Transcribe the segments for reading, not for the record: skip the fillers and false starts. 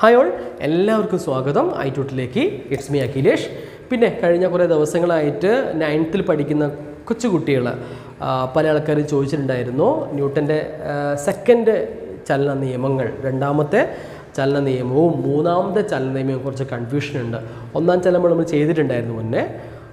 Hi all, എല്ലാവർക്കും സ്വാഗതം ഐറ്റ്യൂട്ടിലേക്ക്. It's me Akhilesh. പിന്നെ കഴിഞ്ഞ കുറേ ദിവസങ്ങളായിട്ട് 9th പഠിക്കുന്ന കൊച്ചുകുട്ടികൾ പല ആൾക്കാരും ചോദിച്ചിട്ടുണ്ടായിരുന്നു ന്യൂട്ടൻ്റെ സെക്കൻഡ് ചലന നിയമങ്ങൾ, രണ്ടാമത്തെ ചലന നിയമവും മൂന്നാമത്തെ ചലന നിയമവും കുറച്ച് കൺഫ്യൂഷൻ ഉണ്ട്. ഒന്നാം ചലനം നമ്മൾ ചെയ്തിട്ടുണ്ടായിരുന്നു മുന്നേ.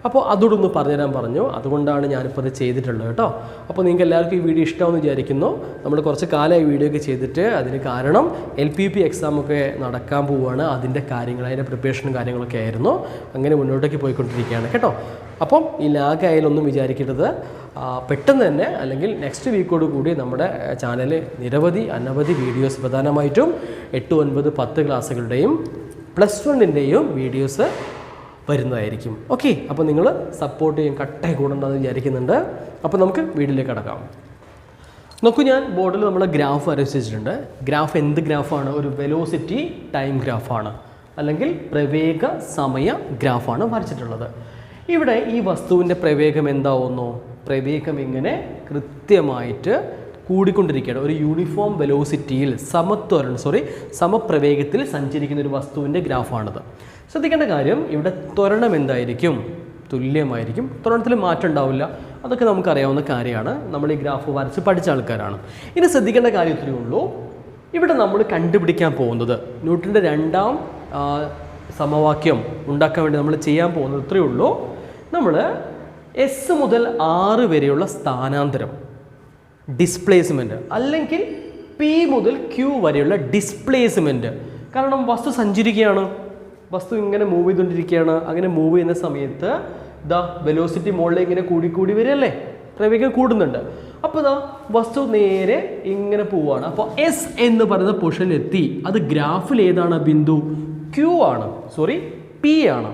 അപ്പോൾ അതോടൊന്ന് പറഞ്ഞുതരാൻ പറഞ്ഞു. അതുകൊണ്ടാണ് ഞാനിപ്പോൾ അത് ചെയ്തിട്ടുള്ളത് കേട്ടോ. അപ്പോൾ നിങ്ങൾക്ക് എല്ലാവർക്കും ഈ വീഡിയോ ഇഷ്ടമാണെന്ന് വിചാരിക്കുന്നു. നമ്മൾ കുറച്ച് കാലമായി വീഡിയോ ഒക്കെ ചെയ്തിട്ട്, അതിന് കാരണം LPP എക്സാമൊക്കെ നടക്കാൻ പോവുകയാണ്. അതിൻ്റെ കാര്യങ്ങൾ, അതിൻ്റെ പ്രിപ്പറേഷനും കാര്യങ്ങളൊക്കെ ആയിരുന്നു. അങ്ങനെ മുന്നോട്ടേക്ക് പോയിക്കൊണ്ടിരിക്കുകയാണ് കേട്ടോ. അപ്പം ഈ ലാഗ് ആയാലൊന്നും വിചാരിക്കരുത്. പെട്ടെന്ന് തന്നെ, അല്ലെങ്കിൽ നെക്സ്റ്റ് വീക്കോട് കൂടി നമ്മുടെ ചാനലിൽ അനവധി വീഡിയോസ്, പ്രധാനമായിട്ടും 8, 9, 10 ക്ലാസ്സുകളുടെയും +1ൻ്റെയും വീഡിയോസ് വരുന്നതായിരിക്കും. ഓക്കെ, അപ്പോൾ നിങ്ങൾ സപ്പോർട്ട് ചെയ്യും, കട്ടായി കൂടണ്ടെന്ന് വിചാരിക്കുന്നുണ്ട്. അപ്പോൾ നമുക്ക് വീഡിയോയിലേക്ക് കടക്കാം. നോക്കൂ, ഞാൻ ബോർഡിൽ നമ്മൾ ഗ്രാഫ് വരച്ചിട്ടുണ്ട്. ഗ്രാഫ് എന്ത് ഗ്രാഫാണ്? ഒരു വെലോസിറ്റി ടൈം ഗ്രാഫാണ്, അല്ലെങ്കിൽ പ്രവേഗ സമയ ഗ്രാഫാണ് വരച്ചിട്ടുള്ളത്. ഇവിടെ ഈ വസ്തുവിൻ്റെ പ്രവേഗം എന്താവുന്നു? പ്രവേഗം ഇങ്ങനെ കൃത്യമായിട്ട് കൂടിക്കൊണ്ടിരിക്കുകയാണ്. ഒരു യൂണിഫോം വെലോസിറ്റിയിൽ സമപ്രവേഗത്തിൽ സഞ്ചരിക്കുന്ന ഒരു വസ്തുവിൻ്റെ ഗ്രാഫാണിത്. ശ്രദ്ധിക്കേണ്ട കാര്യം, ഇവിടെ ത്വരണം എന്തായിരിക്കും? തുല്യമായിരിക്കും. ത്വരണത്തിൽ മാറ്റം ഉണ്ടാവില്ല. അതൊക്കെ നമുക്കറിയാവുന്ന കാര്യമാണ്. നമ്മൾ ഈ ഗ്രാഫ് വരച്ച് പഠിച്ച ആൾക്കാരാണ്. ഇനി ശ്രദ്ധിക്കേണ്ട കാര്യം ഇത്രയേ ഉള്ളൂ. ഇവിടെ നമ്മൾ കണ്ടുപിടിക്കാൻ പോകുന്നത്, ന്യൂട്ടൻ്റെ രണ്ടാം സമവാക്യം ഉണ്ടാക്കാൻ വേണ്ടി നമ്മൾ ചെയ്യാൻ പോകുന്നത് ഇത്രയേ ഉള്ളൂ. നമ്മൾ S മുതൽ R വരെയുള്ള സ്ഥാനാന്തരം, ഡിസ്പ്ലേസ്മെൻറ്റ്, അല്ലെങ്കിൽ P മുതൽ Q വരെയുള്ള ഡിസ്പ്ലേസ്മെൻറ്റ്. കാരണം വസ്തു സഞ്ചരിക്കുകയാണ്, വസ്തു ഇങ്ങനെ മൂവ് ചെയ്തുകൊണ്ടിരിക്കുകയാണ്. അങ്ങനെ മൂവ് ചെയ്യുന്ന സമയത്ത് വെലോസിറ്റി മുകളിലേക്ക് ഇങ്ങനെ കൂടി വരികയല്ലേ, പ്രവേഗം കൂടുന്നുണ്ട്. അപ്പോൾ വസ്തു നേരെ ഇങ്ങനെ പോവുകയാണ്. അപ്പോൾ S എന്ന് പറയുന്ന പൊസിഷനിൽ എത്തി. അത് ഗ്രാഫിൽ ഏതാണ് ബിന്ദു? P ആണ്.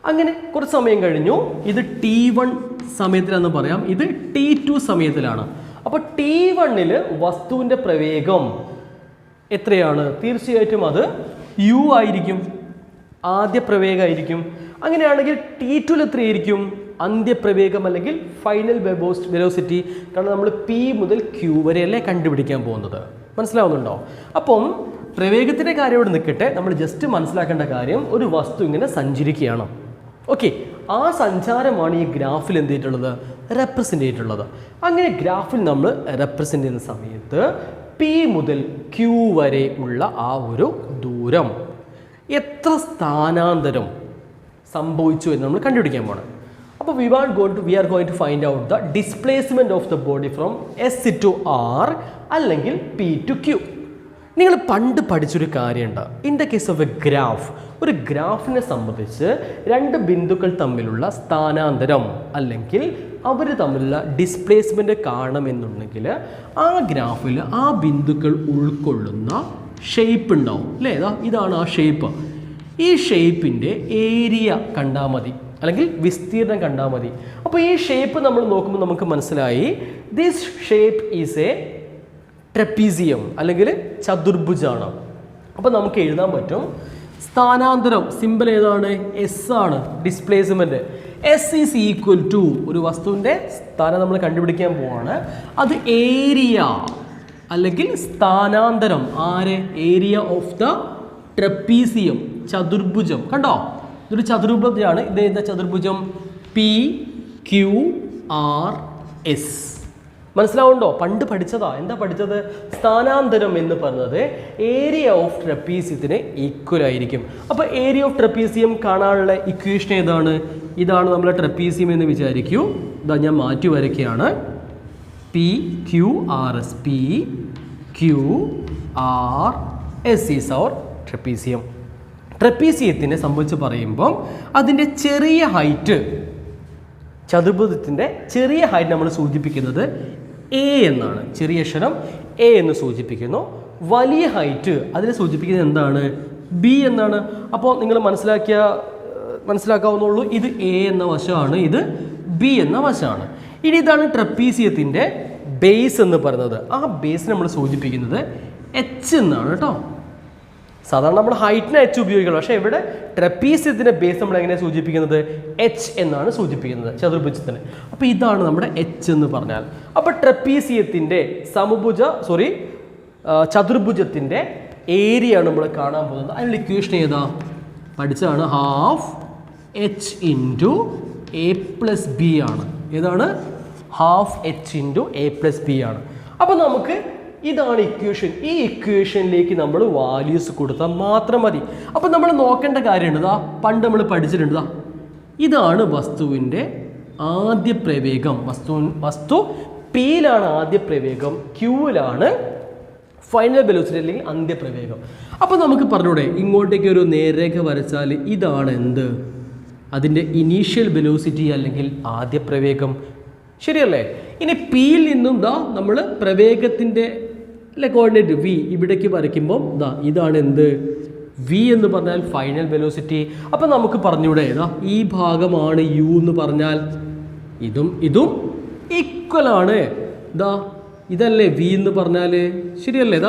അങ്ങനെ കുറച്ച് സമയം കഴിഞ്ഞു. ഇത് T1 സമയത്തിലാണെന്ന് പറയാം, ഇത് T2 സമയത്തിലാണ്. അപ്പോൾ T1ൽ വസ്തുവിൻ്റെ പ്രവേഗം എത്രയാണ്? തീർച്ചയായിട്ടും അത് U ആയിരിക്കും, ആദ്യ പ്രവേഗമായിരിക്കും. അങ്ങനെയാണെങ്കിൽ T2ൽ എത്രയായിരിക്കും? അന്ത്യപ്രവേഗം, അല്ലെങ്കിൽ ഫൈനൽ വെലോസിറ്റി. കാരണം നമ്മൾ P മുതൽ Q വരെയല്ലേ കണ്ടുപിടിക്കാൻ പോകുന്നത്. മനസ്സിലാവുന്നുണ്ടോ? അപ്പം പ്രവേഗത്തിൻ്റെ കാര്യം ഇവിടെ നിൽക്കട്ടെ. നമ്മൾ ജസ്റ്റ് മനസ്സിലാക്കേണ്ട കാര്യം, ഒരു വസ്തു ഇങ്ങനെ സഞ്ചരിക്കുകയാണ്. ഓക്കെ, ആ സഞ്ചാരമാണ് ഈ ഗ്രാഫിൽ എന്ത് ചെയ്തിട്ടുള്ളത്? റെപ്രസെൻ്റ് ചെയ്തിട്ടുള്ളത്. അങ്ങനെ ഗ്രാഫിൽ നമ്മൾ റെപ്രസെൻ്റ് ചെയ്യുന്ന സമയത്ത് P മുതൽ Q വരെ ഉള്ള ആ ഒരു ദൂരം, എത്ര സ്ഥാനാന്തരം സംഭവിച്ചു എന്ന് നമ്മൾ കണ്ടുപിടിക്കാൻ പോകണം. അപ്പോൾ we are going to find out the displacement of the body from S to R അല്ലെങ്കിൽ P to Q. നിങ്ങൾ പണ്ട് പഠിച്ചൊരു കാര്യമുണ്ട്. In the case of A graph, ഒരു ഗ്രാഫിനെ സംബന്ധിച്ച് രണ്ട് ബിന്ദുക്കൾ തമ്മിലുള്ള സ്ഥാനാന്തരം അല്ലെങ്കിൽ അവർ തമ്മിലുള്ള ഡിസ്പ്ലേസ്മെൻറ്റ് കാണണമെന്നുണ്ടെങ്കിൽ ആ ഗ്രാഫിൽ ആ ബിന്ദുക്കൾ ഉൾക്കൊള്ളുന്ന ഷേപ്പ് ഉണ്ടാവും അല്ലേ? ഇതാണ് ആ ഷേപ്പ്. ഈ ഷേപ്പിൻ്റെ ഏരിയ കണ്ടാൽ മതി, അല്ലെങ്കിൽ വിസ്തീർണം കണ്ടാൽ മതി. അപ്പോൾ ഈ ഷേപ്പ് നമ്മൾ നോക്കുമ്പോൾ നമുക്ക് മനസ്സിലായി, this shape is a trapezium, അല്ലെങ്കിൽ ചതുർഭുജാണ്. അപ്പോൾ നമുക്ക് എഴുതാൻ പറ്റും, സ്ഥാനാന്തരം സിമ്പിൾ ഏതാണ്? S ആണ്, displacement. S is equal to, ഒരു വസ്തുവിൻ്റെ സ്ഥാനം നമ്മൾ കണ്ടുപിടിക്കാൻ പോവാണ്, അത് ഏരിയ അല്ലെങ്കിൽ സ്ഥാനാന്തരം. ഏരിയ ഓഫ് ദ ട്രപ്പീസിയം, ചതുർഭുജം. കണ്ടോ, ഇതൊരു ചതുർഭുജമാണ്. ഇത് എന്താ ചതുർഭുജം? PQRS. മനസ്സിലാവുണ്ടോ? പണ്ട് പഠിച്ചതാ. എന്താ പഠിച്ചത്? സ്ഥാനാന്തരം എന്ന് പറഞ്ഞത് ഏരിയ ഓഫ് ട്രപ്പീസിയത്തിന് ഈക്വൽ ആയിരിക്കും. അപ്പോൾ ഏരിയ ഓഫ് ട്രപ്പീസിയം കാണാനുള്ള ഇക്വേഷൻ ഏതാണ്? ഇതാണ് നമ്മളെ ട്രപ്പീസിയം എന്ന് വിചാരിക്കൂ. ഞാൻ മാറ്റി വരയ്ക്കുകയാണ്. PQRS. PQRS is our trapezium. ട്രപ്പീസിയത്തിനെ സംബന്ധിച്ച് പറയുമ്പം അതിൻ്റെ ചെറിയ ഹൈറ്റ്, ചതുർഭുജത്തിൻ്റെ ചെറിയ ഹൈറ്റ് നമ്മൾ സൂചിപ്പിക്കുന്നത് A എന്നാണ്. ചെറിയ അക്ഷരം A എന്ന് സൂചിപ്പിക്കുന്നു. വലിയ ഹൈറ്റ് അതിനെ സൂചിപ്പിക്കുന്നത് എന്താണ്? B എന്നാണ്. അപ്പോൾ നിങ്ങൾ മനസ്സിലാക്കാവുന്നുള്ളൂ, ഇത് A എന്ന വശമാണ്, ഇത് B എന്ന വശമാണ്. ഇനി ഇതാണ് ട്രപ്പീസിയത്തിൻ്റെ ബേസ് എന്ന് പറയുന്നത്. ആ ബേസ് നമ്മൾ സൂചിപ്പിക്കുന്നത് H എന്നാണ് കേട്ടോ. സാധാരണ നമ്മൾ ഹൈറ്റിന് H ഉപയോഗിക്കണം, പക്ഷേ ഇവിടെ ട്രപ്പീസിയത്തിൻ്റെ ബേസ് നമ്മൾ എങ്ങനെയാണ് സൂചിപ്പിക്കുന്നത്? H എന്നാണ് സൂചിപ്പിക്കുന്നത്, ചതുർഭുജത്തിന്. അപ്പോൾ ഇതാണ് നമ്മുടെ H എന്ന് പറഞ്ഞാൽ. അപ്പോൾ ട്രപ്പീസിയത്തിൻ്റെ ചതുർഭുജത്തിൻ്റെ ഏരിയ ആണ് നമ്മൾ കാണാൻ പോകുന്നത്. അതിനുള്ള ഇക്വേഷൻ ഏതാ പഠിച്ചതാണ്, half h into a plus B ആണ്. ഏതാണ്? Half h into a plus B ആണ്. അപ്പോൾ നമുക്ക് ഇതാണ് ഇക്വേഷൻ. ഈ ഇക്വേഷനിലേക്ക് നമ്മൾ വാല്യൂസ് കൊടുത്താൽ മാത്രം മതി. അപ്പോൾ നമ്മൾ നോക്കേണ്ട കാര്യമുണ്ട്, പണ്ട് നമ്മൾ പഠിച്ചിട്ടുണ്ട്, ഇതാണ് വസ്തുവിൻ്റെ ആദ്യ പ്രവേഗം. വസ്തു പിയിലാണ് ആദ്യ പ്രവേഗം, ക്യൂവിലാണ് ഫൈനൽ വെലോസിറ്റി അല്ലെങ്കിൽ അന്ത്യപ്രവേഗം. അപ്പോൾ നമുക്ക് പറഞ്ഞൂടെ, ഇങ്ങോട്ടേക്ക് ഒരു നേർരേഖ വരച്ചാൽ ഇതാണ് എന്ത്? അതിൻ്റെ ഇനീഷ്യൽ വെലോസിറ്റി അല്ലെങ്കിൽ ആദ്യ പ്രവേഗം. ശരിയല്ലേ? ഇനി പിയിൽ നിന്നും നമ്മൾ പ്രവേഗത്തിൻ്റെ കോർഡിനേറ്റ് വി ഇവിടേക്ക് വരയ്ക്കുമ്പോൾ ഇതാണ് എന്ത്? വി എന്ന് പറഞ്ഞാൽ ഫൈനൽ വെലോസിറ്റി. അപ്പം നമുക്ക് പറഞ്ഞൂടെ, ഈ ഭാഗമാണ് യു എന്ന് പറഞ്ഞാൽ ഇതും ഈക്വൽ ആണ്. ഇതല്ലേ വി എന്ന് പറഞ്ഞാൽ? ശരിയല്ലേ?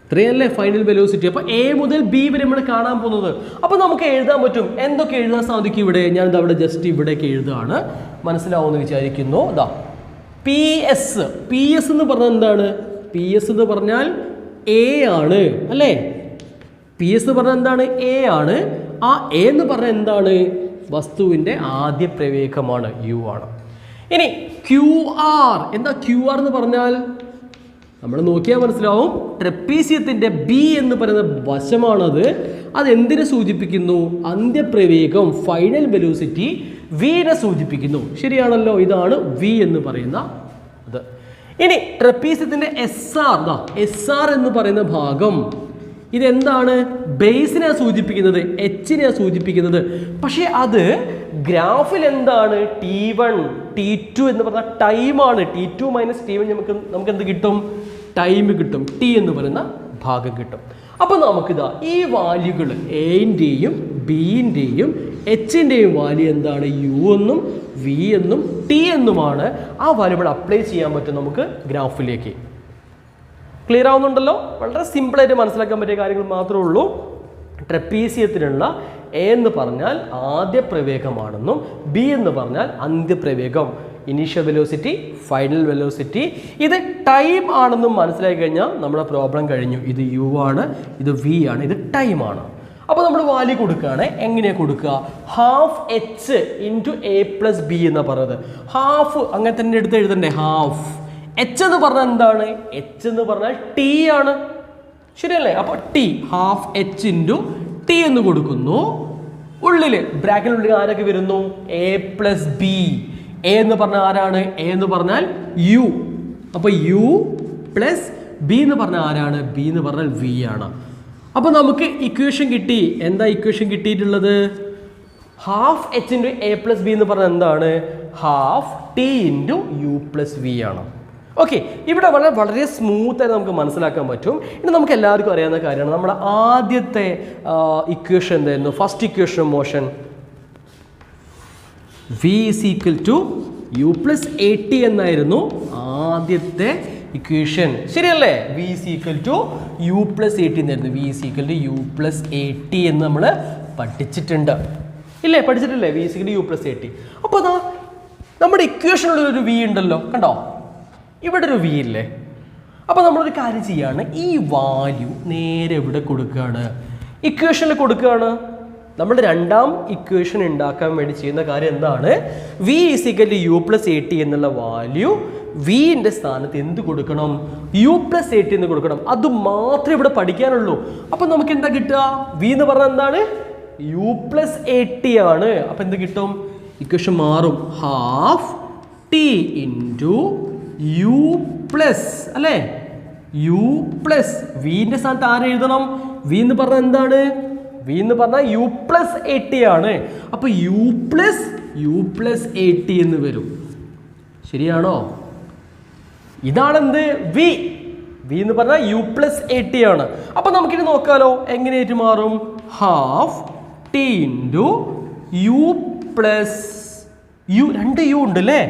ഇത്രയല്ലേ ഫൈനൽ വെലോസിറ്റി. അപ്പോൾ എ മുതൽ ബി വരെ നമ്മൾ കാണാൻ പോകുന്നത്. അപ്പോൾ നമുക്ക് എഴുതാൻ പറ്റും. എന്തൊക്കെ എഴുതാൻ സാധിക്കും ഇവിടെ? ഞാനിത് അവിടെ ജസ്റ്റ് ഇവിടേക്ക് എഴുതുകയാണ്, മനസ്സിലാവുമെന്ന് വിചാരിക്കുന്നു. പി എസ് എന്ന് പറഞ്ഞാൽ എന്താണ്? പി എസ് എന്ന് പറഞ്ഞാൽ എ ആണ്, അല്ലേ? പി എസ് എന്ന് പറഞ്ഞാൽ എന്താണ്? എ ആണ്. ആ എ എന്ന് പറഞ്ഞാൽ എന്താണ്? വസ്തുവിൻ്റെ ആദ്യ പ്രവേഗമാണ്, യു ആണ്. ഇനി ക്യു ആർ എന്താ? ക്യു ആർ എന്ന് പറഞ്ഞാൽ നമ്മൾ നോക്കിയാൽ മനസ്സിലാവും, ട്രപ്പീസിയത്തിൻ്റെ ബി എന്ന് പറയുന്ന വശമാണത്. അതെന്തിനെ സൂചിപ്പിക്കുന്നു? അന്ത്യപ്രവേഗം, ഫൈനൽ വെലോസിറ്റി വിനെ സൂചിപ്പിക്കുന്നു. ശരിയാണല്ലോ? ഇതാണ് വി എന്ന് പറയുന്ന ഇത്. ഇനി ട്രപ്പീസിയത്തിൻ്റെ എസ് ആർ എന്ന് പറയുന്ന ഭാഗം, ഇതെന്താണ്? ബേസിനെ സൂചിപ്പിക്കുന്നത്, എച്ചിനെ സൂചിപ്പിക്കുന്നത്. പക്ഷേ അത് ഗ്രാഫിൽ എന്താണ്? T1 T2 എന്ന് പറഞ്ഞാൽ ടൈമാണ്. T2 മൈനസ് T1 നമുക്ക് എന്ത് കിട്ടും? ടൈം കിട്ടും. ടി എന്ന് പറയുന്ന ഭാഗം കിട്ടും. അപ്പോൾ നമുക്കിതാ ഈ വാല്യൂകൾ എൻ്റെയും ബിൻ്റെയും എച്ചിൻ്റെയും വാല്യൂ എന്താണ്? യു എന്നും വി എന്നും ടി എന്നുമാണ്. ആ വാല്യൂകൾ അപ്ലൈ ചെയ്യാൻ പറ്റും നമുക്ക് ഗ്രാഫിലേക്ക്. ക്ലിയർ ആവുന്നുണ്ടല്ലോ? വളരെ സിമ്പിളായിട്ട് മനസ്സിലാക്കാൻ പറ്റിയ കാര്യങ്ങൾ മാത്രമേ ഉള്ളൂ. ട്രപ്പീസിയത്തിനുള്ള എ എന്ന് പറഞ്ഞാൽ ആദ്യ പ്രവേഗമാണെന്നും ബി എന്ന് പറഞ്ഞാൽ അന്ത്യപ്രവേഗം, ഇനീഷ്യൽ വെലോസിറ്റി, ഫൈനൽ വെലോസിറ്റി. ഇത് ടൈം ആണെന്നും മനസ്സിലാക്കി കഴിഞ്ഞാൽ നമ്മുടെ പ്രോബ്ലം കഴിഞ്ഞു. ഇത് യു ആണ്, ഇത് വി ആണ്, ഇത് ടൈം ആണ്. അപ്പോൾ നമ്മൾ വാല്യൂ കൊടുക്കുകയാണ്. എങ്ങനെയാണ് കൊടുക്കുക? Half h into a plus B എന്നാണ് പറയുന്നത്. ഹാഫ് അങ്ങനെ തന്നെ എടുത്ത് എഴുതണ്ടേ? ഹാഫ് എച്ച് എന്ന് പറഞ്ഞാൽ എന്താണ്? എച്ച് എന്ന് പറഞ്ഞാൽ ടി ആണ്. ശരിയല്ലേ? അപ്പോൾ T, half h into T എന്ന് കൊടുക്കുന്നു. ഉള്ളിൽ ബ്രാക്കറ്റിനുള്ളിൽ ആരൊക്കെ വരുന്നു? A plus B. എ എന്ന് പറഞ്ഞാൽ ആരാണ്? എ എന്ന് പറഞ്ഞാൽ യു. അപ്പോൾ യു പ്ലസ് ബി എന്ന് പറഞ്ഞാൽ ആരാണ്? ബി എന്ന് പറഞ്ഞാൽ വി ആണ്. അപ്പോൾ നമുക്ക് ഇക്വേഷൻ കിട്ടി. എന്താ ഇക്വേഷൻ കിട്ടിയിട്ടുള്ളത്? Half h into a plus b എന്ന് പറഞ്ഞാൽ എന്താണ്? Half t into u plus v ആണ്. ഓക്കെ, ഇവിടെ വളരെ സ്മൂത്തായി നമുക്ക് മനസ്സിലാക്കാൻ പറ്റും. ഇനി നമുക്ക് എല്ലാവർക്കും അറിയാവുന്ന കാര്യമാണ്, നമ്മുടെ ആദ്യത്തെ ഇക്വേഷൻ എന്തായിരുന്നു? First equation motion v is equal to u plus a t എന്നായിരുന്നു ആദ്യത്തെ ഇക്വേഷൻ. ശരിയല്ലേ? V is equal to u plus a t എന്നായിരുന്നു. V is equal to u plus a t എന്ന് നമ്മൾ പഠിച്ചിട്ടുണ്ട്, ഇല്ലേ? പഠിച്ചിട്ടില്ലേ? V is equal to u plus a t. അപ്പോൾ അതാ നമ്മുടെ ഇക്വേഷനുള്ളൊരു വി ഉണ്ടല്ലോ, കണ്ടോ? ഇവിടെ ഒരു വി ഇല്ലേ? അപ്പോൾ നമ്മളൊരു കാര്യം ചെയ്യാണ്, ഈ വാല്യൂ നേരെ ഇവിടെ കൊടുക്കുകയാണ്, ഇക്വേഷനിൽ കൊടുക്കുകയാണ്. നമ്മൾ രണ്ടാം ഇക്വേഷൻ ഉണ്ടാക്കാൻ വേണ്ടി ചെയ്യുന്ന കാര്യം എന്താണ്? V is equal to u plus a t എന്നുള്ള വാല്യൂ വിൻ്റെ സ്ഥാനത്ത് എന്ത് കൊടുക്കണം? യു പ്ലസ് എ ടി എന്ന് കൊടുക്കണം. അത് മാത്രമേ ഇവിടെ പഠിക്കാനുള്ളൂ. അപ്പോൾ നമുക്ക് എന്താ കിട്ടുക? വി എന്ന് പറഞ്ഞാൽ എന്താണ്? യു പ്ലസ് എ ടി ആണ്. അപ്പോൾ എന്ത് കിട്ടും? ഇക്വേഷൻ മാറും. Half t into u plus, അല്ലേ? യു പ്ലസ് വിൻ്റെ സ്ഥാനത്ത് ആരെ എഴുതണം? വി എന്ന് പറഞ്ഞാൽ എന്താണ്? വി എന്ന് പറഞ്ഞാൽ യു പ്ലസ് എ ടി ആണ്. അപ്പോൾ യു പ്ലസ് എ ടി എന്ന് വരും. ശരിയാണോ? ഇതാണെന്ത്? വി. വി എന്ന് പറഞ്ഞാൽ യു പ്ലസ് എ ടി ആണ്. അപ്പോൾ നമുക്കിത് നോക്കാലോ, എങ്ങനെയായിട്ട് മാറും? Half t into u plus u, രണ്ട് യു ഉണ്ട് അല്ലേ?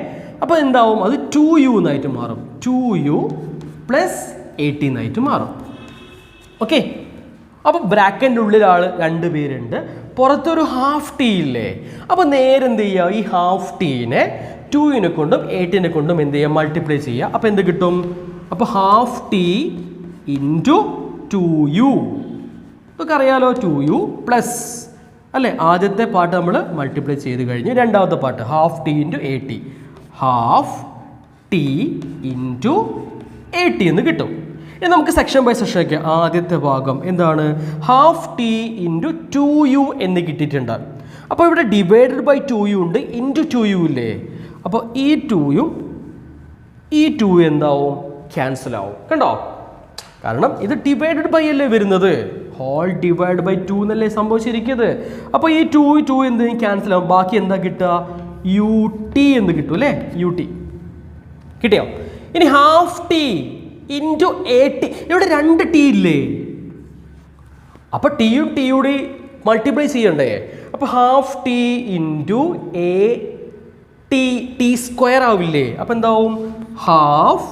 അപ്പോൾ എന്താവും? അത് 2u എന്നായിട്ട് മാറും. 2u പ്ലസ് 18 എന്നായിട്ട് മാറും. ഓക്കെ, അപ്പോൾ ബ്രാക്കറ്റിൻ്റെ ഉള്ളിൽ രണ്ട് പേരുണ്ട്, പുറത്തൊരു ഹാഫ് ടി ഇല്ലേ? അപ്പോൾ നേരെ എന്ത് ചെയ്യുക? ഈ ഹാഫ് ടീനെ 2നെ കൊണ്ടും 18നെ കൊണ്ടും എന്ത് ചെയ്യുക? മൾട്ടിപ്ലൈ ചെയ്യുക. അപ്പോൾ എന്ത് കിട്ടും? അപ്പോൾ ഹാഫ് ടി ഇൻറ്റു 2u. ഇതൊക്കെ അറിയാലോ, 2u പ്ലസ് അല്ലേ, ആദ്യത്തെ പാർട്ട് നമ്മൾ മൾട്ടിപ്ലൈ ചെയ്ത് കഴിഞ്ഞ് രണ്ടാമത്തെ part half t into a T, half t into a t എന്ന് കിട്ടും. ഇനി നമുക്ക് സെക്ഷൻ ബൈ സെക്ഷൻ ഒക്കെ ആദ്യത്തെ ഭാഗം എന്താണ്, ഹാഫ് ടി ഇൻറ്റു 2u എന്ന് കിട്ടിയിട്ടുണ്ട്. അപ്പോൾ ഇവിടെ ഡിവൈഡഡ് ബൈ 2u ഉണ്ട്, ഇൻറ്റു 2u ഇല്ലേ, അപ്പോൾ ഈ 2യും ഈ 2 എന്താവും, ക്യാൻസൽ ആവും. കണ്ടോ, കാരണം ഇത് ഡിവൈഡഡ് ബൈ അല്ലേ വരുന്നത്, ഹോൾ ഡിവൈഡ് ബൈ 2 എന്നല്ലേ സംഭവിച്ചിരിക്കുന്നത്. അപ്പോൾ ഈ 2 എന്ത് ക്യാൻസൽ ആവും, ബാക്കി എന്താ കിട്ടുക, യു ടി എന്ന് കിട്ടും അല്ലേ, യു ടി കിട്ടിയോ. ഇനി half t into a T, ഇവിടെ 2 ടി ഇല്ലേ, അപ്പോൾ ടിയും ടിയുടെ മൾട്ടിപ്ലൈ ചെയ്യണ്ടേ, അപ്പോൾ half t into a t, t square ആവില്ലേ, അപ്പോൾ എന്താവും, ഹാഫ്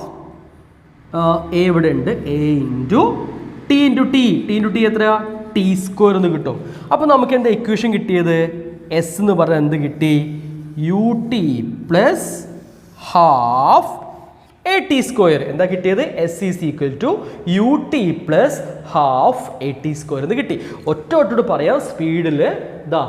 എ ഇവിടെ ഉണ്ട്, a into t into t, t into t എത്രയാ, ടി സ്ക്വയർ എന്ന് കിട്ടും. അപ്പോൾ നമുക്ക് എന്താ ഇക്വേഷൻ കിട്ടിയത്, എസ് എന്ന് പറഞ്ഞാൽ എന്ത് കിട്ടി, u t plus half a t square. എന്താ കിട്ടിയത്, s is equal to u t plus half a t square എന്ന് കിട്ടി. ഒറ്റോട്ടോട് പറയാം സ്പീഡിൽ, ഇതാ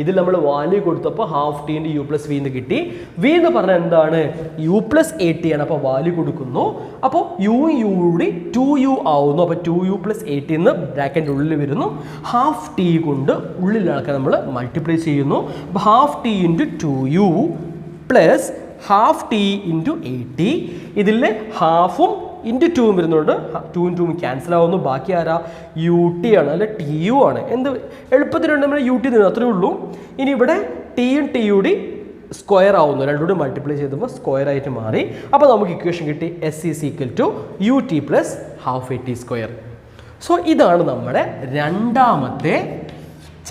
ഇതിൽ നമ്മൾ വാല്യൂ കൊടുത്തപ്പോൾ half t into u plus v എന്ന് കിട്ടി. വി എന്ന് പറഞ്ഞാൽ എന്താണ്, യു പ്ലസ് എ ടി ആണ്, അപ്പോൾ വാല്യൂ കൊടുക്കുന്നു, അപ്പോൾ യു കൂടി 2u ആവുന്നു, അപ്പോൾ 2u പ്ലസ് എ ടി എന്ന് ബ്രാക്കറ്റിൻ്റെ ഉള്ളിൽ വരുന്നു. ഹാഫ് ടി കൊണ്ട് ഉള്ളിലാക്കാൻ നമ്മൾ മൾട്ടിപ്ലൈ ചെയ്യുന്നു, അപ്പോൾ half t into 2u plus half t into a T, ഇതിൽ ഹാഫും ഇൻറ്റു 2 വരുന്നുണ്ട്, 2 2 ക്യാൻസൽ ആവുന്നു, ബാക്കി ആരാ, യു ടി ആണ് അല്ലെ, ടി യു ആണ്. എന്ത് എളുപ്പത്തിലുണ്ട് നമ്മൾ യു ടി നിന്ന് അത്രേ ഉള്ളൂ. ഇനി ഇവിടെ ടിയും ടിയുടെ സ്ക്വയർ ആവുന്നു, രണ്ടുകൂടി മൾട്ടിപ്ലൈ ചെയ്തപ്പോൾ സ്ക്വയർ ആയിട്ട് മാറി. അപ്പോൾ നമുക്ക് ഇക്വേഷൻ കിട്ടി, s is equal to u t plus half a t square. So ഇതാണ് നമ്മുടെ രണ്ടാമത്തെ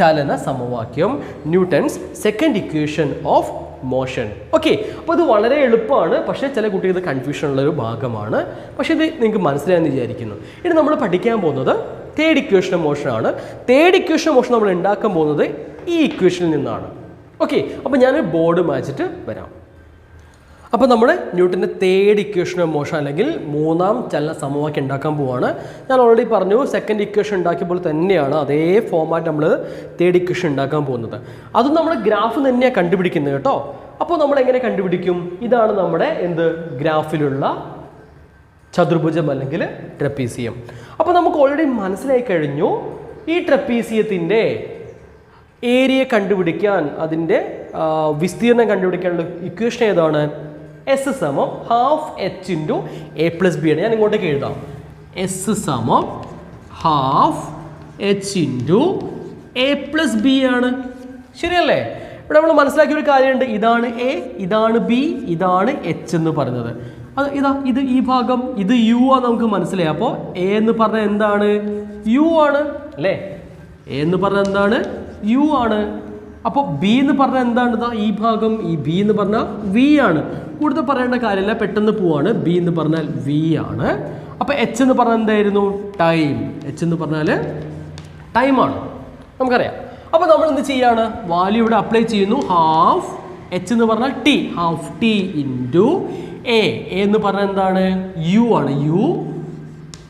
ചലന സമവാക്യം, Newton's second equation of motion. Okay, അപ്പോൾ ഇത് വളരെ എളുപ്പമാണ്, പക്ഷേ ചില കുട്ടികൾക്ക് കൺഫ്യൂഷൻ ഉള്ളൊരു ഭാഗമാണ്, പക്ഷേ ഇത് നിങ്ങൾക്ക് മനസ്സിലായെന്ന് വിചാരിക്കുന്നു. ഇനി നമ്മൾ പഠിക്കാൻ പോകുന്നത് തേർഡ് ഇക്വേഷൻ ഓഫ് മോഷൻ ആണ്. തേർഡ് ഇക്വേഷൻ ഓഫ് മോഷൻ നമ്മൾ ഉണ്ടാക്കാൻ പോകുന്നത് ഈ ഇക്വേഷനിൽ നിന്നാണ്. ഓക്കെ, അപ്പോൾ ഞാൻ ബോർഡ് മാച്ചിട്ട് വരാം. അപ്പോൾ നമ്മൾ ന്യൂട്ടൻ്റെ തേർഡ് ഇക്വേഷൻ ഓഫ് മോഷൻ അല്ലെങ്കിൽ മൂന്നാം ചലന സമവാക്യം ഉണ്ടാക്കാൻ പോവുകയാണ്. ഞാൻ ഓൾറെഡി പറഞ്ഞു സെക്കൻഡ് ഇക്വേഷൻ ഉണ്ടാക്കിയപ്പോൾ തന്നെയാണ് അതേ ഫോമാറ്റ് നമ്മൾ തേർഡ് ഇക്വേഷൻ ഉണ്ടാക്കാൻ പോകുന്നത്. അതും നമ്മൾ ഗ്രാഫ് തന്നെയാണ് കണ്ടുപിടിക്കുന്നത് കേട്ടോ. അപ്പോൾ നമ്മൾ എങ്ങനെ കണ്ടുപിടിക്കും, ഇതാണ് നമ്മുടെ എന്ത് ഗ്രാഫിലുള്ള ചതുർഭുജം അല്ലെങ്കിൽ ട്രപ്പീസിയം. അപ്പോൾ നമുക്ക് ഓൾറെഡി മനസ്സിലായി കഴിഞ്ഞു ഈ ട്രപ്പീസിയത്തിൻ്റെ ഏരിയ കണ്ടുപിടിക്കാൻ, അതിൻ്റെ വിസ്തീർണം കണ്ടുപിടിക്കാനുള്ള ഇക്വേഷൻ ഏതാണ്, എസ് സമം half h into a plus B ആണ്. ഞാൻ ഇങ്ങോട്ടേക്ക് എഴുതാം, എസ് സമം half h into a plus B ആണ്. ശരിയല്ലേ? ഇവിടെ നമ്മൾ മനസ്സിലാക്കിയ ഒരു കാര്യമുണ്ട്, ഇതാണ് എ, ഇതാണ് ബി, ഇതാണ് എച്ച് എന്ന് പറയുന്നത്. അത് ഇത് ഈ ഭാഗം ഇത് യു ആണ് നമുക്ക് മനസ്സിലായി. അപ്പോൾ എ എന്ന് പറഞ്ഞാൽ എന്താണ്, യു ആണ് അല്ലേ, എ എന്ന് പറഞ്ഞാൽ എന്താണ്, യു ആണ്. അപ്പോൾ ബി എന്ന് പറഞ്ഞാൽ എന്താണ്, ഇതാ ഈ ഭാഗം, ഈ ബി എന്ന് പറഞ്ഞാൽ വി ആണ്. കൂടുതൽ പറയേണ്ട കാര്യമില്ല, പെട്ടെന്ന് പോവാണ്. ബി എന്ന് പറഞ്ഞാൽ വി ആണ്. അപ്പോൾ എച്ച് എന്ന് പറഞ്ഞാൽ എന്തായിരുന്നു, ടൈം. എച്ച് എന്ന് പറഞ്ഞാൽ ടൈമാണ്, നമുക്കറിയാം. അപ്പോൾ നമ്മൾ എന്ത് ചെയ്യാണ്, വാല്യൂ ഇവിടെ അപ്ലൈ ചെയ്യുന്നു. ഹാഫ് എച്ച് എന്ന് പറഞ്ഞാൽ T, half t into A എന്ന് പറഞ്ഞാൽ എന്താണ്, യു ആണ്, യു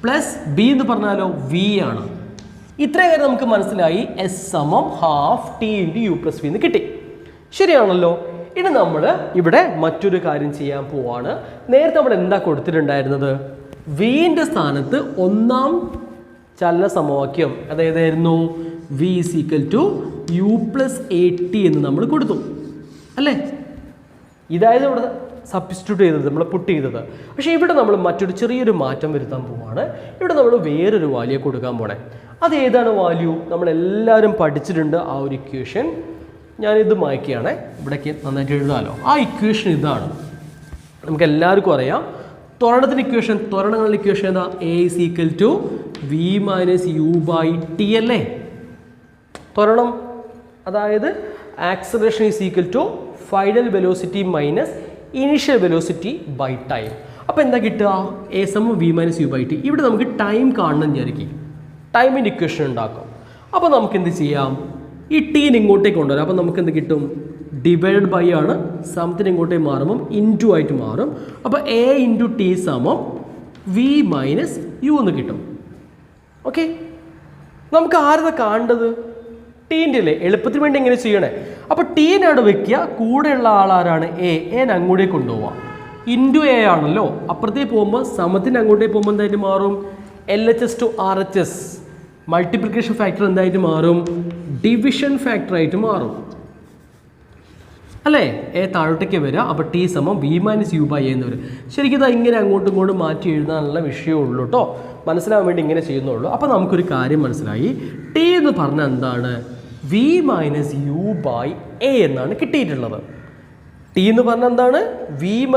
പ്ലസ് ബി എന്ന് പറഞ്ഞാലോ വി ആണ്. ഇത്രയും കാര്യം നമുക്ക് മനസ്സിലായി. എസ് സമം half t into u plus v എന്ന് കിട്ടി. ശരിയാണല്ലോ. ഇനി നമ്മൾ ഇവിടെ മറ്റൊരു കാര്യം ചെയ്യാൻ പോവാണ്. നേരത്തെ നമ്മൾ എന്താ കൊടുത്തിട്ടുണ്ടായിരുന്നത്, വിൻ്റെ സ്ഥാനത്ത് ഒന്നാം ചലന സമവാക്യം അതായതായിരുന്നു v is equal to u plus a t എന്ന് നമ്മൾ കൊടുത്തു അല്ലേ. ഇതായത് ഇവിടെ സബ്സ്റ്റിറ്റ്യൂട്ട് ചെയ്തത്, നമ്മൾ പുട്ട് ചെയ്തത്. പക്ഷേ ഇവിടെ നമ്മൾ മറ്റൊരു ചെറിയൊരു മാറ്റം വരുത്താൻ പോവാണ്. ഇവിടെ നമ്മൾ വേറൊരു വാല്യൂ കൊടുക്കാൻ പോണേ. അതേതാണ് വാല്യൂ, നമ്മളെല്ലാവരും പഠിച്ചിട്ടുണ്ട് ആ ഒരു ഇക്വേഷൻ. ഞാനിത് മായ്ക്കുകയാണ്, ഇവിടേക്ക് നന്നായിട്ട് എഴുതാമല്ലോ. ആ ഇക്വേഷൻ ഇതാണ്, നമുക്ക് എല്ലാവർക്കും അറിയാം. ത്വരണത്തിൻ്റെ ഇക്വേഷൻ, ത്വരണങ്ങളുടെ ഇക്വേഷൻ എന്താ, a is equal to v minus u by t അല്ലേ. ത്വരണം അതായത് acceleration is equal to final velocity minus initial velocity by time. അപ്പോൾ എന്താ കിട്ടുക, എ സമം v minus u by t. ഇവിടെ നമുക്ക് ടൈം കാണണം വിചാരിക്കും, ടൈമിൻ്റെ ഇക്വേഷൻ ഉണ്ടാക്കും. അപ്പോൾ നമുക്ക് എന്ത് ചെയ്യാം, ഈ ടീന് ഇങ്ങോട്ടേക്ക് കൊണ്ടുവരാം. അപ്പോൾ നമുക്ക് എന്ത് കിട്ടും, ഡിവൈഡ് ബൈ ആണ്, സമത്തിന് ഇങ്ങോട്ടേക്ക് മാറുമ്പം ഇൻറ്റു ആയിട്ട് മാറും. അപ്പോൾ എ ഇൻറ്റു ടി സമം വി മൈനസ് യു എന്ന് കിട്ടും. ഓക്കെ, നമുക്ക് ആരതാ കാണേണ്ടത്? ടീൻ്റെ അല്ലേ, എളുപ്പത്തിന് വേണ്ടി എങ്ങനെ ചെയ്യണേ? അപ്പോൾ ടീനെ അവിടെ വെക്കുക, കൂടെയുള്ള ആളാരാണ്? എൻ അങ്ങോട്ടേക്ക് കൊണ്ടുപോവാം. ഇൻറ്റു എ ആണല്ലോ, അപ്പുറത്തേക്ക് പോകുമ്പോൾ സമത്തിന് അങ്ങോട്ടേക്ക് പോകുമ്പോൾ എന്തായിട്ട് മാറും? LHS to RHS, multiplication factor എന്തായിട്ട് മാറും? ഡിവിഷൻ ഫാക്ടറായിട്ട് മാറും അല്ലേ? എ താഴോട്ടേക്ക് വരിക, അപ്പോൾ ടി സമം v - u/a എന്ന് വരും. ശരിക്കും ഇതാ ഇങ്ങനെ അങ്ങോട്ടും ഇങ്ങോട്ടും മാറ്റി എഴുതാനുള്ള വിഷയമേ ഉള്ളൂ കേട്ടോ, മനസ്സിലാവാൻ വേണ്ടി ഇങ്ങനെ ചെയ്യുന്നുള്ളൂ. അപ്പോൾ നമുക്കൊരു കാര്യം മനസ്സിലായി, ടി എന്ന് പറഞ്ഞാൽ എന്താണ്? v - u/a എന്നാണ് കിട്ടിയിട്ടുള്ളത്. ടി എന്ന് പറഞ്ഞാൽ എന്താണ്? v -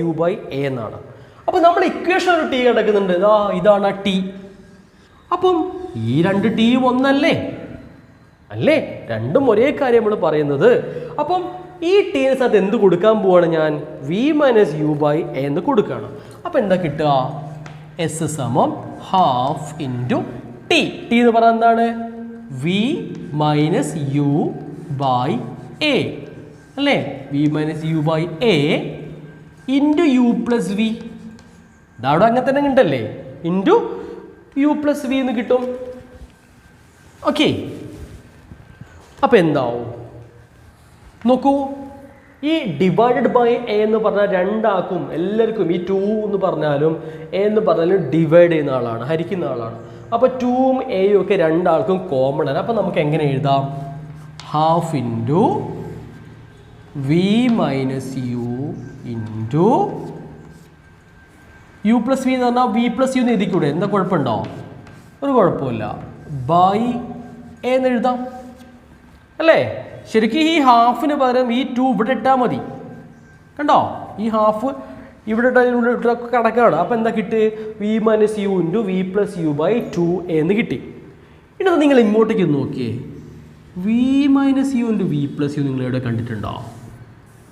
u/a എന്നാണ്. അപ്പോൾ നമ്മൾ ഇക്വേഷൻ ഒരു ടി കിടക്കുന്നുണ്ട്, ഇതാണ് ആ ടി. അപ്പം ഈ രണ്ട് ടിയും ഒന്നല്ലേ? അല്ലേ? രണ്ടും ഒരേ കാര്യം നമ്മൾ പറയുന്നത്. അപ്പം ഈ ടീന് സ്ഥലത്ത് എന്ത് കൊടുക്കാൻ പോവാണ് ഞാൻ? v - u/a എന്ന് കൊടുക്കുകയാണ്. അപ്പം എന്താ കിട്ടുക? S സമം ഹാഫ് ഇൻറ്റു ടി. ടി എന്ന് പറഞ്ഞാൽ എന്താണ്? v - u/a അല്ലേ? v - u/a into u + v. ഇതവിടെ അങ്ങനെ തന്നെ ഉണ്ടല്ലേ? ഇൻറ്റു u + v എന്ന് കിട്ടും. ഓക്കെ, അപ്പം എന്താവും നോക്കൂ, ഈ ഡിവൈഡഡ് ബൈ എ എന്ന് പറഞ്ഞാൽ രണ്ടാക്കും എല്ലാവർക്കും, ഈ 2 എന്ന് പറഞ്ഞാലും എ എന്ന് പറഞ്ഞാലും ഡിവൈഡ് ചെയ്യുന്ന ആളാണ്, ഹരിക്കുന്ന ആളാണ്. അപ്പോൾ 2ഉം എയും ഒക്കെ രണ്ടാൾക്കും കോമൺ ആണ്. അപ്പോൾ നമുക്ക് എങ്ങനെ എഴുതാം? Half into v - u into u + v എന്ന് പറഞ്ഞാൽ v + u എന്ന് എഴുതിക്കൂടെ? എന്താ കുഴപ്പമുണ്ടോ? ഒരു കുഴപ്പമില്ല. ബൈ എ എന്ന് എഴുതാം അല്ലേ? ശരിക്കും ഈ ഹാഫിന് പകരം ഈ 2 ഇവിടെ ഇട്ടാൽ മതി. കണ്ടോ, ഈ ഹാഫ് ഇവിടെ ഇട്ടാൽ കണക്കാണ്. അപ്പോൾ എന്താ കിട്ടി? v - u into v + u/2 എന്ന് കിട്ടി. ഇനി നിങ്ങൾ ഇങ്ങോട്ടേക്ക് നോക്കിയേ, v - u into v + u നിങ്ങൾ എവിടെ കണ്ടിട്ടുണ്ടോ?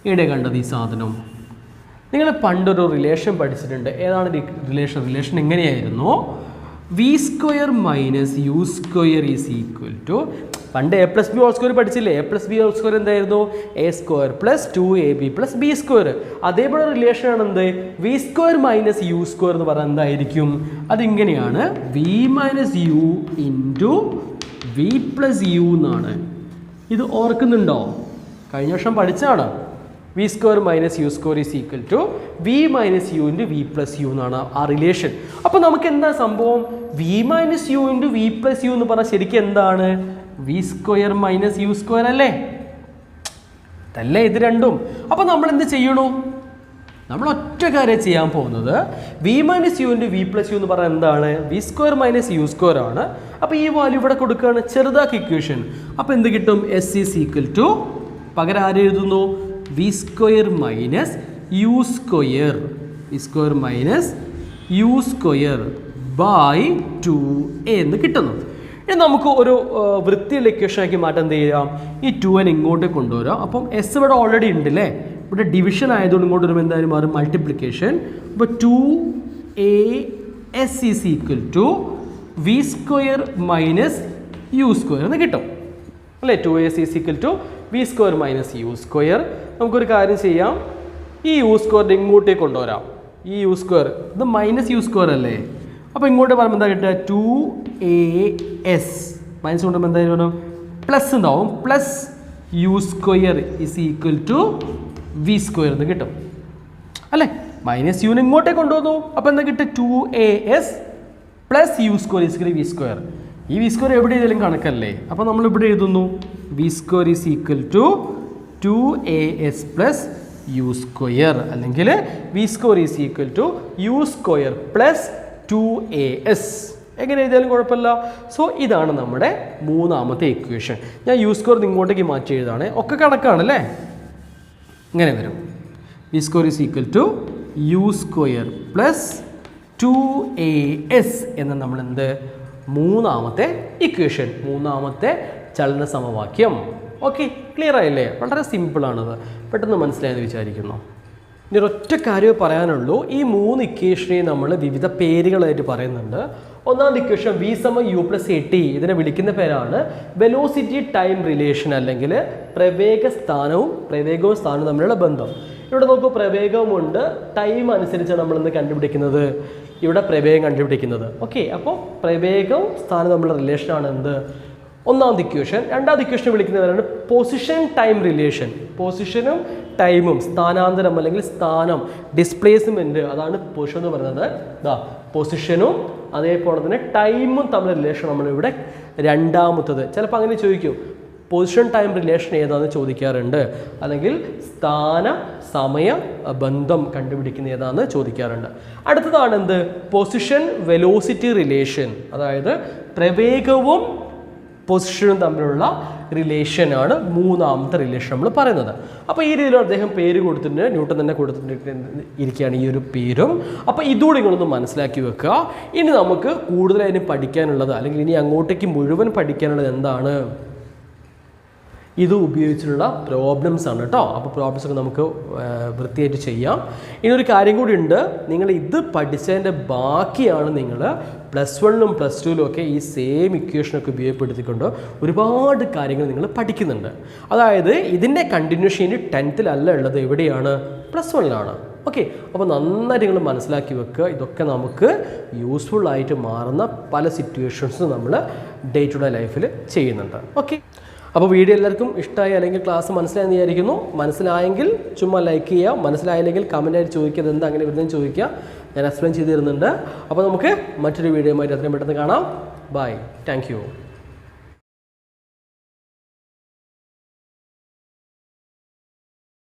എവിടെ കണ്ടത് ഈ സാധനം? നിങ്ങൾ പണ്ടൊരു റിലേഷൻ പഠിച്ചിട്ടുണ്ട്. ഏതാണ് റിലേഷൻ എങ്ങനെയായിരുന്നു? v² - u² is equal to, പണ്ട് a + b ഹോൾ സ്ക്വയർ പഠിച്ചില്ലേ? a + b ഹോൾ സ്ക്വയർ എന്തായിരുന്നു? a² + 2ab + b². അതേപോലെ റിലേഷൻ ആണ് എന്ത്? v² - u² എന്ന് പറഞ്ഞാൽ എന്തായിരിക്കും? അതിങ്ങനെയാണ്, v - u into v + u എന്നാണ്. ഇത് ഓർക്കുന്നുണ്ടോ? കഴിഞ്ഞ വർഷം പഠിച്ചാണ്. v² - u² is equal to v - u into v + u എന്നാണ് ആ റിലേഷൻ. അപ്പോൾ നമുക്ക് എന്താ സംഭവം? v - u into v + u എന്ന് പറഞ്ഞാൽ ശരിക്കും എന്താണ്? v² - u² അല്ലേ? അതല്ലേ ഇത് രണ്ടും. അപ്പോൾ നമ്മൾ എന്ത് ചെയ്യണു? നമ്മൾ ഒറ്റ കാര്യം ചെയ്യാൻ പോകുന്നത്, v - u into v + u എന്ന് പറഞ്ഞാൽ എന്താണ്? v² - u² ആണ്. അപ്പോൾ ഈ വാല്യൂ ഇവിടെ കൊടുക്കുകയാണ്, ചെറുതാക്കി ഇക്വേഷൻ. അപ്പോൾ എന്ത് കിട്ടും? s ഈസ് ഈക്വൽ ടു, പകരം ആര് എഴുതുന്നു? v² - u², v² - u² by 2a എന്ന് കിട്ടുന്നു. ഇനി നമുക്ക് ഒരു വൃത്തിയുള്ള ഇക്വേഷൻ ആക്കി മാറ്റാൻ എന്ത് ചെയ്യാം? ഈ 2n ഇങ്ങോട്ട് കൊണ്ടുവരാം. അപ്പം s ഇവിടെ ഓൾറെഡി ഉണ്ട് അല്ലേ? ഇവിടെ ഡിവിഷൻ ആയതുകൊണ്ട് ഇങ്ങോട്ട് വരുമ്പോൾ എന്തായാലും മാറും മൾട്ടിപ്ലിക്കേഷൻ. അപ്പോൾ 2as is equal to v² - u² എന്ന് കിട്ടും അല്ലേ? 2as is equal to v² - u². നമുക്കൊരു കാര്യം ചെയ്യാം, ഈ u² ഇങ്ങോട്ടേക്ക് കൊണ്ടുവരാം. ഈ u² ഇത് -u² അല്ലേ? അപ്പോൾ ഇങ്ങോട്ട് പറയുമ്പോൾ എന്താ കിട്ടുക? 2as മൈനസ് കൊണ്ടുമ്പോൾ എന്തായാലും പ്ലസ് ഉണ്ടാവും, plus u² is equal to v² എന്ന് കിട്ടും അല്ലേ? -u ഇങ്ങോട്ടേക്ക് കൊണ്ടുവന്നു. അപ്പോൾ എന്താ കിട്ടുക? 2as + u² is equal v². ഈ v² എവിടെ എഴുതിയാലും കണക്കല്ലേ? അപ്പോൾ നമ്മൾ ഇവിടെ എഴുതുന്നു v² is equal to 2as + u² അല്ലെങ്കിൽ v² is equal to u² + 2as. എങ്ങനെ എഴുതിയാലും കുഴപ്പമില്ല. സോ ഇതാണ് നമ്മുടെ മൂന്നാമത്തെ ഇക്വേഷൻ. ഞാൻ u² ഇങ്ങോട്ടേക്ക് മാറ്റി എഴുതാണ്, ഒക്കെ കണക്കാണല്ലേ? ഇങ്ങനെ വരും, v² is equal to u² + 2as എന്ന് നമ്മൾ എന്ത്? മൂന്നാമത്തെ ഇക്വേഷൻ, മൂന്നാമത്തെ ചലന സമവാക്യം. ഓക്കെ, ക്ലിയർ ആയില്ലേ? വളരെ സിമ്പിളാണത്, പെട്ടെന്ന് മനസ്സിലായെന്ന് വിചാരിക്കുന്നു. ഇനി ഒരൊറ്റ കാര്യമേ പറയാനുള്ളൂ, ഈ മൂന്ന് ഇക്വേഷനെയും നമ്മൾ വിവിധ പേരുകളായിട്ട് പറയുന്നുണ്ട്. ഒന്നാമത്തെ ഇക്വേഷൻ v = u + at, ഇതിനെ വിളിക്കുന്ന പേരാണ് വെലോസിറ്റി ടൈം റിലേഷൻ അല്ലെങ്കിൽ പ്രവേഗവും സ്ഥാനവും തമ്മിലുള്ള ബന്ധം. ഇവിടെ നോക്കൂ, പ്രവേഗമുണ്ട്, ടൈം അനുസരിച്ചാണ് നമ്മളിന്ന് കണ്ടുപിടിക്കുന്നത്, ഇവിടെ പ്രവേഗം കണ്ടുപിടിക്കുന്നത്. ഓക്കെ, അപ്പോൾ പ്രവേഗം സ്ഥാനം തമ്മിലുള്ള റിലേഷനാണ് എന്ത്? ഒന്നാമത്തെ ഇക്വേഷൻ. രണ്ടാമത്തെ ഇക്വേഷൻ വിളിക്കുന്നവരാണ് പൊസിഷൻ ടൈം റിലേഷൻ. പൊസിഷനും ടൈമും, സ്ഥാനാന്തരം അല്ലെങ്കിൽ സ്ഥാനം, ഡിസ്പ്ലേസ്മെൻറ്റ്, അതാണ് പൊസിഷൻ എന്ന് പറയുന്നത്. ഇതാ പൊസിഷനും അതേപോലെ തന്നെ ടൈമും തമ്മിലുള്ള റിലേഷൻ നമ്മളിവിടെ രണ്ടാമത്തത്. ചിലപ്പോൾ അങ്ങനെ ചോദിക്കും, പൊസിഷൻ ടൈം റിലേഷൻ ഏതാണെന്ന് ചോദിക്കാറുണ്ട്, അല്ലെങ്കിൽ സ്ഥാന സമയ ബന്ധം കണ്ടുപിടിക്കുന്ന ഏതാണെന്ന് ചോദിക്കാറുണ്ട്. അടുത്തതാണ് എന്ത്? Position velocity relation. അതായത് പ്രവേഗവും പൊസിഷനും തമ്മിലുള്ള റിലേഷനാണ് മൂന്നാമത്തെ റിലേഷൻ നമ്മൾ പറയുന്നത്. അപ്പോൾ ഈ രീതിയിൽ അദ്ദേഹം പേര് കൊടുത്തിട്ടുണ്ട്, ന്യൂട്ടൺ തന്നെ കൊടുത്തിട്ട് ഇരിക്കുകയാണ് ഈ ഒരു പേരും. അപ്പോൾ ഇതുകൂടി നിങ്ങളൊന്ന് മനസ്സിലാക്കി വെക്കുക. ഇനി നമുക്ക് കൂടുതലായി പഠിക്കാനുള്ളത്, അല്ലെങ്കിൽ ഇനി അങ്ങോട്ടേക്ക് മുഴുവൻ പഠിക്കാനുള്ളത് എന്താണ്? ഇത് ഉപയോഗിച്ചിട്ടുള്ള പ്രോബ്ലംസ് ആണ് കേട്ടോ. അപ്പോൾ പ്രോബ്ലംസ് ഒക്കെ നമുക്ക് വൃത്തിയായിട്ട് ചെയ്യാം. ഇനിയൊരു കാര്യം കൂടി ഉണ്ട്, നിങ്ങൾ ഇത് പഠിച്ചതിൻ്റെ ബാക്കിയാണ് നിങ്ങൾ +1 +2 ഒക്കെ ഈ സെയിം ഇക്വേഷനൊക്കെ ഉപയോഗപ്പെടുത്തിക്കൊണ്ട് ഒരുപാട് കാര്യങ്ങൾ നിങ്ങൾ പഠിക്കുന്നുണ്ട്. അതായത് ഇതിൻ്റെ കണ്ടിന്യൂഷൻ ഇനി 10th ഉള്ളത് എവിടെയാണ്? +1 ഓക്കെ, അപ്പോൾ നന്നായിട്ട് നിങ്ങൾ മനസ്സിലാക്കി വെക്കുക. ഇതൊക്കെ നമുക്ക് യൂസ്ഫുൾ ആയിട്ട് മാറുന്ന പല സിറ്റുവേഷൻസും നമ്മൾ ഡേ ടു ഡേ ലൈഫിൽ ചെയ്യുന്നുണ്ട്. ഓക്കെ, അപ്പോൾ വീഡിയോ എല്ലാവർക്കും ഇഷ്ടമായി അല്ലെങ്കിൽ ക്ലാസ് മനസ്സിലായെന്ന് വിചാരിക്കുന്നു. മനസ്സിലായെങ്കിൽ ചുമ്മാ ലൈക്ക് ചെയ്യുക, മനസ്സിലായില്ലെങ്കിൽ കമൻറ്റായിട്ട് ചോദിക്കുക, എന്താ അങ്ങനെ വരുന്നതെന്ന് ചോദിക്കുക, ഞാൻ എക്സ്പ്ലെയിൻ ചെയ്ത് തരുന്നുണ്ട്. അപ്പോൾ നമുക്ക് മറ്റൊരു വീഡിയോയുമായിട്ട് എത്രയും പെട്ടെന്ന് കാണാം. Bye, thank U.